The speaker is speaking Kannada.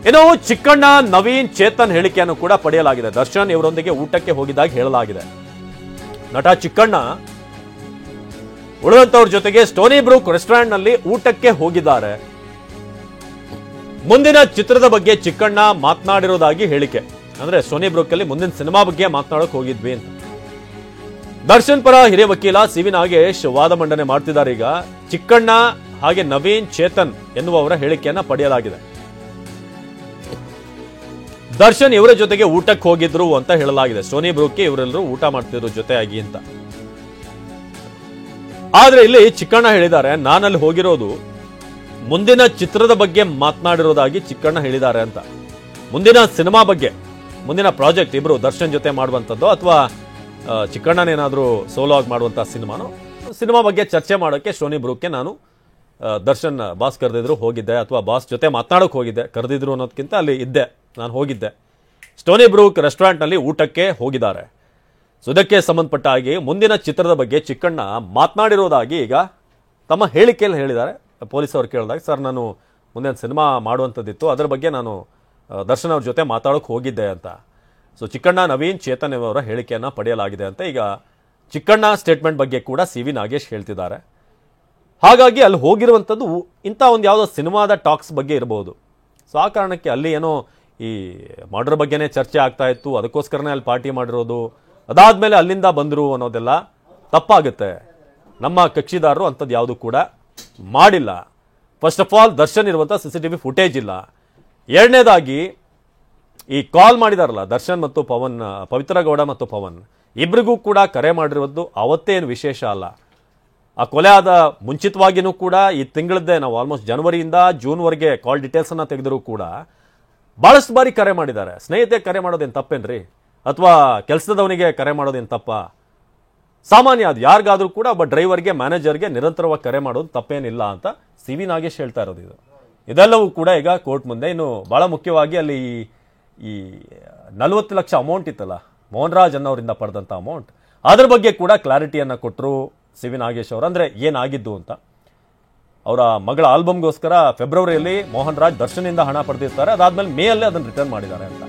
ಇನ್ನು ಚಿಕ್ಕಣ್ಣ ನವೀನ್ ಚೇತನ್ ಹೇಳಿಕೆಯನ್ನು ಕೂಡ ಪಡೆಯಲಾಗಿದೆ. ದರ್ಶನ್ ಇವರೊಂದಿಗೆ ಊಟಕ್ಕೆ ಹೋಗಿದಾಗ ಹೇಳಲಾಗಿದೆ. ನಟ ಚಿಕ್ಕಣ್ಣ ಉಳಿದಂತವ್ರ ಜೊತೆಗೆ ಸ್ಟೋನಿ ಬ್ರೂಕ್ ರೆಸ್ಟೋರೆಂಟ್ ನಲ್ಲಿ ಊಟಕ್ಕೆ ಹೋಗಿದ್ದಾರೆ. ಮುಂದಿನ ಚಿತ್ರದ ಬಗ್ಗೆ ಚಿಕ್ಕಣ್ಣ ಮಾತನಾಡಿರೋದಾಗಿ ಹೇಳಿಕೆ. ಅಂದ್ರೆ ಸ್ಟೋನಿ ಬ್ರೂಕ್ ಅಲ್ಲಿ ಮುಂದಿನ ಸಿನಿಮಾ ಬಗ್ಗೆ ಮಾತನಾಡೋಕೆ ಹೋಗಿದ್ವಿ ಅಂತ. ದರ್ಶನ್ ಪರ ಹಿರಿಯ ವಕೀಲ ಸಿ.ವಿ. ನಾಗೇಶ್ ವಾದ ಮಂಡನೆ ಮಾಡ್ತಿದ್ದಾರೆ. ಈಗ ಚಿಕ್ಕಣ್ಣ ಹಾಗೆ ನವೀನ್ ಚೇತನ್ ಎನ್ನುವವರ ಹೇಳಿಕೆಯನ್ನ ಪಡೆಯಲಾಗಿದೆ. ದರ್ಶನ್ ಇವರ ಜೊತೆಗೆ ಊಟಕ್ಕೆ ಹೋಗಿದ್ರು ಅಂತ ಹೇಳಲಾಗಿದೆ. ಸ್ಟೋನಿ ಬ್ರೂಕ್ಗೆ ಇವರೆಲ್ಲರೂ ಊಟ ಮಾಡ್ತಿದ್ರು ಜೊತೆಯಾಗಿ ಅಂತ. ಆದ್ರೆ ಇಲ್ಲಿ ಚಿಕ್ಕಣ್ಣ ಹೇಳಿದ್ದಾರೆ, ನಾನಲ್ಲಿ ಹೋಗಿರೋದು ಮುಂದಿನ ಚಿತ್ರದ ಬಗ್ಗೆ ಮಾತನಾಡಿರೋದಾಗಿ ಚಿಕ್ಕಣ್ಣ ಹೇಳಿದ್ದಾರೆ ಅಂತ. ಮುಂದಿನ ಸಿನಿಮಾ ಬಗ್ಗೆ, ಮುಂದಿನ ಪ್ರಾಜೆಕ್ಟ್ ಇಬ್ರು ದರ್ಶನ್ ಜೊತೆ ಮಾಡುವಂಥದ್ದು ಅಥವಾ ಚಿಕ್ಕಣ್ಣನೇನಾದ್ರೂ ಸೋಲೋ ಆಗಿ ಮಾಡುವಂತಹ ಸಿನಿಮಾ ಬಗ್ಗೆ ಚರ್ಚೆ ಮಾಡೋಕೆ ಸ್ಟೋನಿ ಬ್ರೂಕ್ಗೆ ನಾನು ದರ್ಶನ್ ಬಾಸ್ ಕರೆದಿದ್ರು ಹೋಗಿದ್ದೆ, ಅಥವಾ ಬಾಸ್ ಜೊತೆ ಮಾತನಾಡೋಕೆ ಹೋಗಿದ್ದೆ. ಕರೆದಿದ್ರು ಅನ್ನೋದಕ್ಕಿಂತ ಅಲ್ಲಿ ಇದ್ದೆ, ನಾನು ಹೋಗಿದ್ದೆ. ಸ್ಟೋನಿ ಬ್ರೂಕ್ ರೆಸ್ಟೋರೆಂಟ್ ನಲ್ಲಿ ಊಟಕ್ಕೆ ಹೋಗಿದ್ದಾರೆ. ಸೊ ಇದಕ್ಕೆ ಸಂಬಂಧಪಟ್ಟ ಹಾಗೆ ಮುಂದಿನ ಚಿತ್ರದ ಬಗ್ಗೆ ಚಿಕ್ಕಣ್ಣ ಮಾತನಾಡಿರೋದಾಗಿ ಈಗ ತಮ್ಮ ಹೇಳಿಕೆಯಲ್ಲಿ ಹೇಳಿದ್ದಾರೆ. ಪೊಲೀಸ್ ಅವ್ರು ಕೇಳಿದಾಗ, ಸರ್ ನಾನು ಮುಂದಿನ ಸಿನಿಮಾ ಮಾಡುವಂಥದ್ದಿತ್ತು, ಅದರ ಬಗ್ಗೆ ನಾನು ದರ್ಶನ್ ಅವ್ರ ಜೊತೆ ಮಾತಾಡೋಕೆ ಹೋಗಿದ್ದೆ ಅಂತ. ಸೊ ಚಿಕ್ಕಣ್ಣ ನವೀನ್ ಚೇತನ್ ಅವರ ಹೇಳಿಕೆಯನ್ನು ಪಡೆಯಲಾಗಿದೆ ಅಂತ. ಈಗ ಚಿಕ್ಕಣ್ಣ ಸ್ಟೇಟ್ಮೆಂಟ್ ಬಗ್ಗೆ ಕೂಡ ಸಿ.ವಿ. ನಾಗೇಶ್ ಹೇಳ್ತಿದ್ದಾರೆ. ಹಾಗಾಗಿ ಅಲ್ಲಿ ಹೋಗಿರುವಂಥದ್ದು ಇಂಥ ಒಂದು ಯಾವುದೋ ಸಿನಿಮಾದ ಟಾಕ್ಸ್ ಬಗ್ಗೆ ಇರಬಹುದು. ಸೊ ಆ ಕಾರಣಕ್ಕೆ ಅಲ್ಲಿ ಏನೋ ಈ ಮರ್ಡರ್ ಬಗ್ಗೆನೇ ಚರ್ಚೆ ಆಗ್ತಾ ಇತ್ತು, ಅದಕ್ಕೋಸ್ಕರನೇ ಅಲ್ಲಿ ಪಾರ್ಟಿ ಮಾಡಿರೋದು, ಅದಾದ್ಮೇಲೆ ಅಲ್ಲಿಂದ ಬಂದರು ಅನ್ನೋದೆಲ್ಲ ತಪ್ಪಾಗುತ್ತೆ. ನಮ್ಮ ಕಕ್ಷಿದಾರರು ಅಂಥದ್ದು ಯಾವುದು ಕೂಡ ಮಾಡಿಲ್ಲ. ಫಸ್ಟ್ ಆಫ್ ಆಲ್ ದರ್ಶನ್ ಇರುವಂಥ CCTV ಫುಟೇಜ್ ಇಲ್ಲ. ಎರಡನೇದಾಗಿ ಈ ಕಾಲ್ ಮಾಡಿದಾರಲ್ಲ ದರ್ಶನ್ ಮತ್ತು ಪವನ್, ಪವಿತ್ರ ಗೌಡ ಮತ್ತು ಪವನ್ ಇಬ್ಬರಿಗೂ ಕೂಡ ಕರೆ ಮಾಡಿರೋದು ಅವತ್ತೇನು ವಿಶೇಷ ಅಲ್ಲ. ಆ ಕೊಲೆ ಆದ ಮುಂಚಿತವಾಗಿಯೂ ಕೂಡ ಈ ತಿಂಗಳದ್ದೇ ನಾವು ಆಲ್ಮೋಸ್ಟ್ ಜನವರಿಯಿಂದ ಜೂನ್ವರೆಗೆ ಕಾಲ್ ಡೀಟೇಲ್ಸ್ ಅನ್ನ ತೆಗೆದರೂ ಕೂಡ ಬಹಳಷ್ಟು ಬಾರಿ ಕರೆ ಮಾಡಿದ್ದಾರೆ. ಸ್ನೇಹಿತೆ ಕರೆ ಮಾಡೋದೇನು ತಪ್ಪೇನ್ರಿ, ಅಥವಾ ಕೆಲಸದವನಿಗೆ ಕರೆ ಮಾಡೋದೇನು ತಪ್ಪ? ಸಾಮಾನ್ಯ ಅದು ಯಾರಿಗಾದ್ರೂ ಕೂಡ ಒಬ್ಬ ಡ್ರೈವರ್ಗೆ ಮ್ಯಾನೇಜರ್ಗೆ ನಿರಂತರವಾಗಿ ಕರೆ ಮಾಡೋದು ತಪ್ಪೇನಿಲ್ಲ ಅಂತ ಸಿ.ವಿ. ನಾಗೇಶ್ ಹೇಳ್ತಾ ಇರೋದು. ಇದೆಲ್ಲವೂ ಕೂಡ ಈಗ ಕೋರ್ಟ್ ಮುಂದೆ. ಇನ್ನು ಬಹಳ ಮುಖ್ಯವಾಗಿ ಅಲ್ಲಿ ಈ 40 ಲಕ್ಷ ಅಮೌಂಟ್ ಇತ್ತಲ್ಲ ಮೋಹನ್ ರಾಜ್ ಅನ್ನೋರಿಂದ ಪಡೆದಂತ ಅಮೌಂಟ್, ಅದ್ರ ಬಗ್ಗೆ ಕೂಡ ಕ್ಲಾರಿಟಿಯನ್ನ ಕೊಟ್ಟರು ಸಿ.ವಿ. ನಾಗೇಶ್ ಅವರು. ಅಂದ್ರೆ ಏನಾಗಿದ್ದು ಅಂತ. ಅವರ ಮಗಳ ಆಲ್ಬಮ್ಗೋಸ್ಕರ ಫೆಬ್ರವರಿಯಲ್ಲಿ ಮೋಹನ್ ರಾಜ್ ದರ್ಶನಿಂದ ಹಣ ಪಡೆದಿರ್ತಾರೆ, ಅದಾದ್ಮೇಲೆ ಮೇ ಅಲ್ಲೇ ಅದನ್ನು ರಿಟರ್ನ್ ಮಾಡಿದ್ದಾರೆ ಅಂತ.